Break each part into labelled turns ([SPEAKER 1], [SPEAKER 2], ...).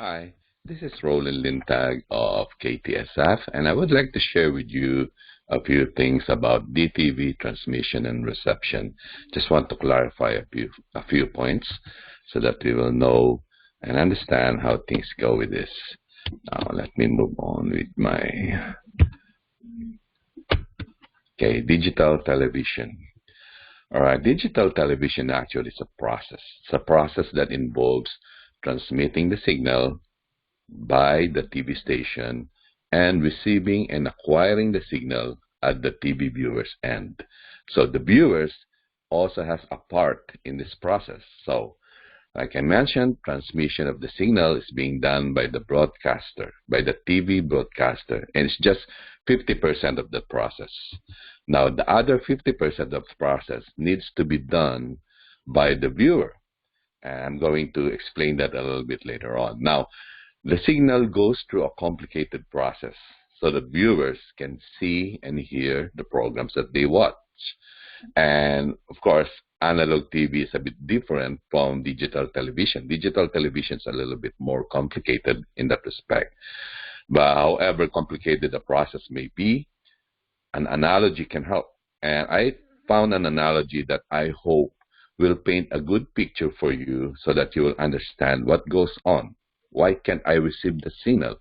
[SPEAKER 1] Hi, this is Roland Lintag of Ktsf, and I would like to share with you a few things about DTV transmission and reception. Just want to clarify a few points so that we will know and understand how things go with this. Now, let me move on with my digital television. All right, digital television actually is a process. It's a process that involves transmitting the signal by the TV station and receiving and acquiring the signal at the TV viewer's end. So the viewers also has a part in this process. So like I mentioned, transmission of the signal is being done by the broadcaster, by the TV broadcaster, and it's just 50% of the process. Now, the other 50% of the process needs to be done by the viewer. And I'm going to explain that a little bit later on. Now, the signal goes through a complicated process so that viewers can see and hear the programs that they watch. And of course, analog TV is a bit different from digital television. Digital television is a little bit more complicated in that respect. But however complicated the process may be, an analogy can help. And I found an analogy that I hope will paint a good picture for you so that you will understand what goes on. Why can't I receive the signal?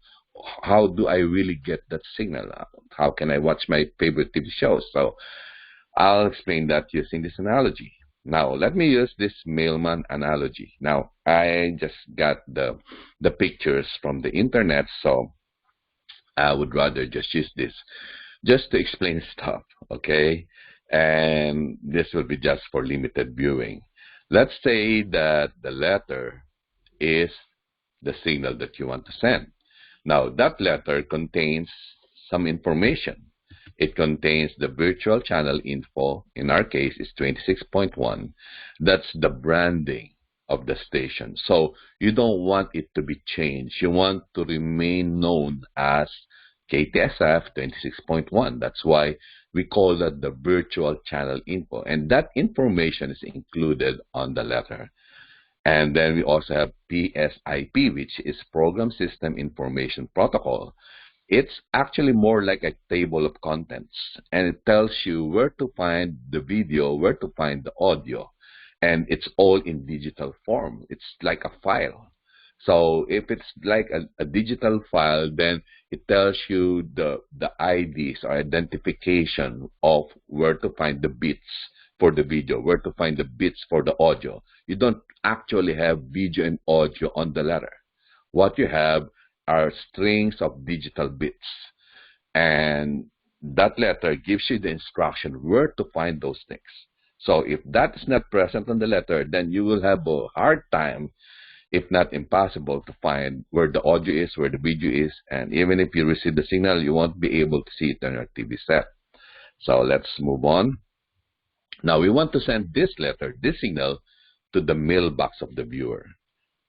[SPEAKER 1] How do I really get that signal? How can I watch my favorite TV shows? So I'll explain that using this analogy. Now, let me use this mailman analogy. Now, I just got the pictures from the internet, so I would rather just use this just to explain stuff, okay? And this will be just for limited viewing. Let's say that the letter is the signal that you want to send. Now, that letter contains some information. It contains the virtual channel info. In our case, is 26.1. That's the branding of the station. So you don't want it to be changed. You want to remain known as Ktsf 26.1. That's why we call that the virtual channel info. And that information is included on the letter. And then we also have PSIP, which is Program System Information Protocol. It's actually more like a table of contents, and it tells you where to find the video, where to find the audio, and it's all in digital form. It's like a file. So if it's like a digital file, then it tells you the IDs or identification of where to find the bits for the video, where to find the bits for the audio. You don't actually have video and audio on the letter. What you have are strings of digital bits. And that letter gives you the instruction where to find those things. So if that is not present on the letter, then you will have a hard time, if not impossible, to find where the audio is, where the video is. And even if you receive the signal, you won't be able to see it on your TV set. So let's move on. Now we want to send this letter, this signal, to the mailbox of the viewer.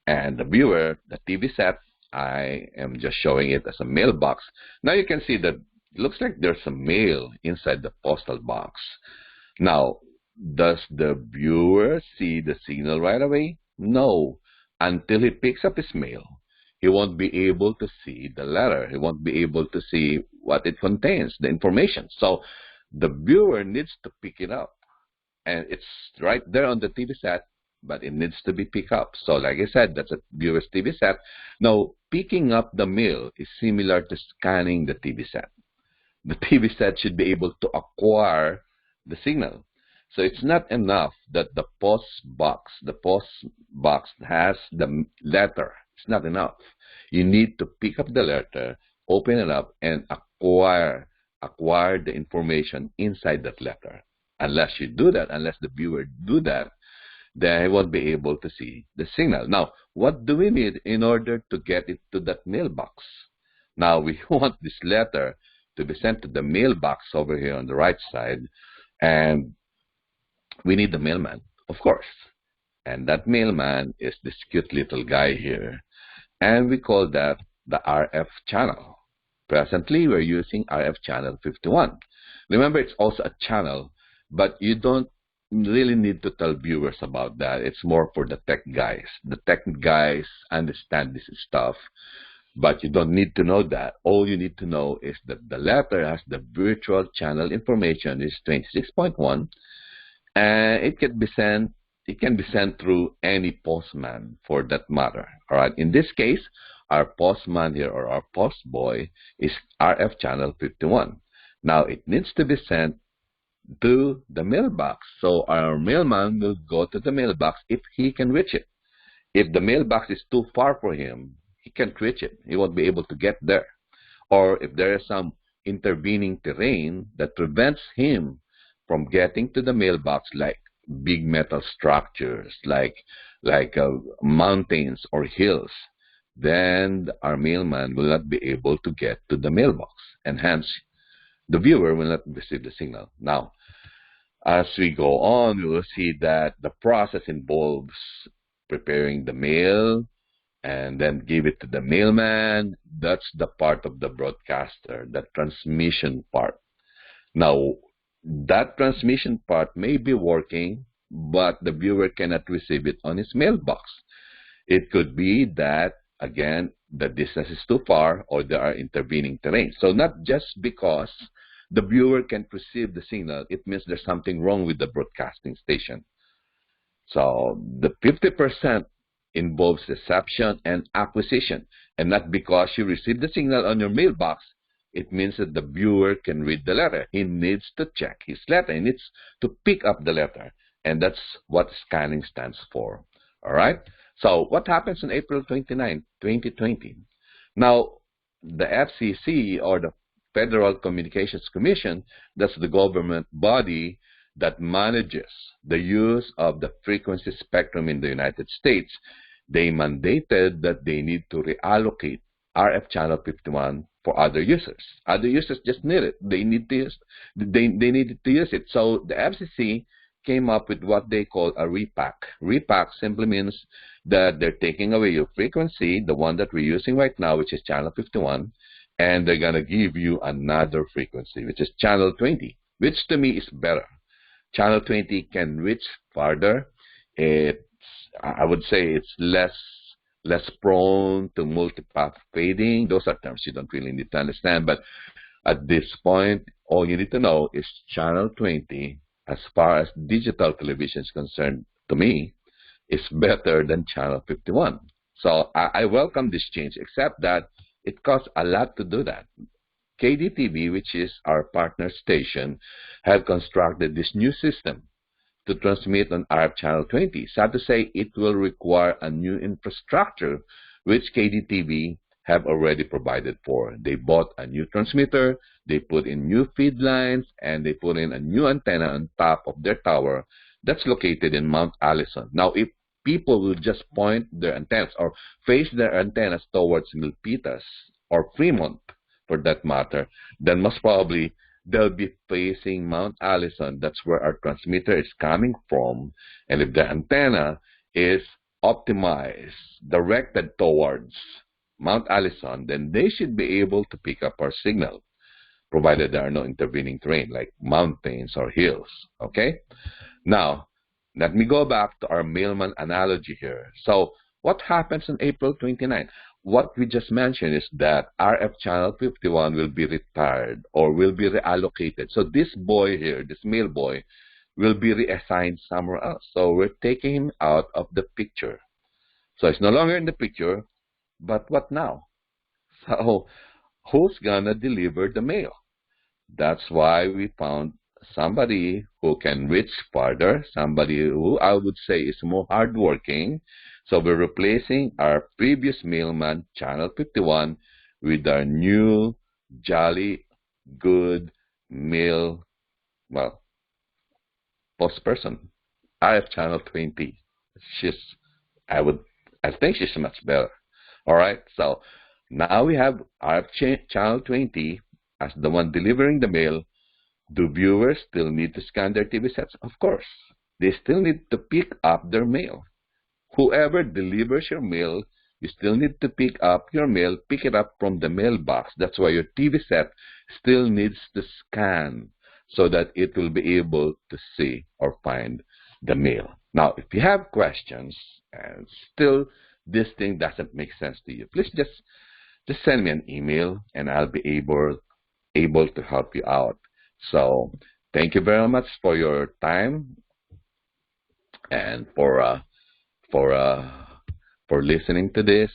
[SPEAKER 1] And the viewer, the TV set, I am just showing it as a mailbox. Now you can see that it looks like there's some mail inside the postal box. Now, does the viewer see the signal right away? No. Until he picks up his mail, he won't be able to see the letter. He won't be able to see what it contains, the information. So the viewer needs to pick it up. And it's right there on the TV set, but it needs to be picked up. So like I said, that's a viewer's TV set. Now, picking up the mail is similar to scanning the TV set. The TV set should be able to acquire the signal. So it's not enough that the post box has the letter. It's not enough. You need to pick up the letter, open it up, and acquire the information inside that letter. Unless you do that, unless the viewer do that, then he won't be able to see the signal. Now, what do we need in order to get it to that mailbox? Now, we want this letter to be sent to the mailbox over here on the right side, and we need the mailman, of course. And that mailman is this cute little guy here. And we call that the RF channel. Presently, we're using RF channel 51. Remember, it's also a channel, but you don't really need to tell viewers about that. It's more for the tech guys. The tech guys understand this stuff, but you don't need to know that. All you need to know is that the letter has the virtual channel information is 26.1, and it can be sent through any postman for that matter. All right. In this case, our postman here, or our post boy, is RF channel 51. Now it needs to be sent to the mailbox. So our mailman will go to the mailbox if he can reach it. If the mailbox is too far for him, he can't reach it. He won't be able to get there. Or if there is some intervening terrain that prevents him from getting to the mailbox, like big metal structures, like mountains or hills, then our mailman will not be able to get to the mailbox, and hence the viewer will not receive the signal. Now, as we go on, we will see that the process involves preparing the mail and then give it to the mailman. That's the part of the broadcaster, the transmission part. Now, that transmission part may be working, but the viewer cannot receive it on his mailbox. It could be that, again, the distance is too far or there are intervening terrains. So not just because the viewer can't receive the signal, it means there's something wrong with the broadcasting station. So the 50% involves reception and acquisition. And not because you receive the signal on your mailbox, it means that the viewer can read the letter. He needs to check his letter. He needs to pick up the letter. And that's what scanning stands for. All right? So what happens on April 29, 2020? Now, the FCC, or the Federal Communications Commission, that's the government body that manages the use of the frequency spectrum in the United States. They mandated that they need to reallocate RF channel 51 for other users. Other users just need it. They need to use. They needed to use it. So the FCC came up with what they call a repack. Repack simply means that they're taking away your frequency, the one that we're using right now, which is channel 51, and they're going to give you another frequency, which is channel 20, which to me is better. Channel 20 can reach farther. I would say it's less prone to multipath fading. Those are terms you don't really need to understand. But at this point, all you need to know is channel 20, as far as digital television is concerned, to me, is better than channel 51. So I welcome this change, except that it costs a lot to do that. KDTV, which is our partner station, have constructed this new system to transmit on RF channel 20. Sad to say, it will require a new infrastructure, which KDTV have already provided for. They bought a new transmitter, they put in new feed lines, and they put in a new antenna on top of their tower that's located in Mount Allison. Now, if people will just point their antennas or face their antennas towards Milpitas or Fremont, for that matter, then most probably they'll be facing Mount Allison. That's where our transmitter is coming from. And if the antenna is optimized, directed towards Mount Allison, then they should be able to pick up our signal, provided there are no intervening terrain like mountains or hills. Okay? Now, let me go back to our mailman analogy here. So, what happens on April 29? What we just mentioned is that RF channel 51 will be retired or will be reallocated. So this boy here, this male boy, will be reassigned somewhere else. So we're taking him out of the picture. So it's no longer in the picture, but what now? So who's gonna deliver the mail? That's why we found somebody who can reach farther, somebody who I would say is more hardworking. So we're replacing our previous mailman, channel 51, with our new, jolly, good mail, well, post person, RF channel 20. She's, I think she's much better. All right, so now we have RF channel 20 as the one delivering the mail. Do viewers still need to scan their TV sets? Of course. They still need to pick up their mail. Whoever delivers your mail, you still need to pick up your mail, pick it up from the mailbox. That's why your TV set still needs to scan. so that it will be able to see or find the mail. Now, if you have questions and still this thing doesn't make sense to you, please just send me an email and I'll be able to help you out. So thank you very much for your time and for listening to this.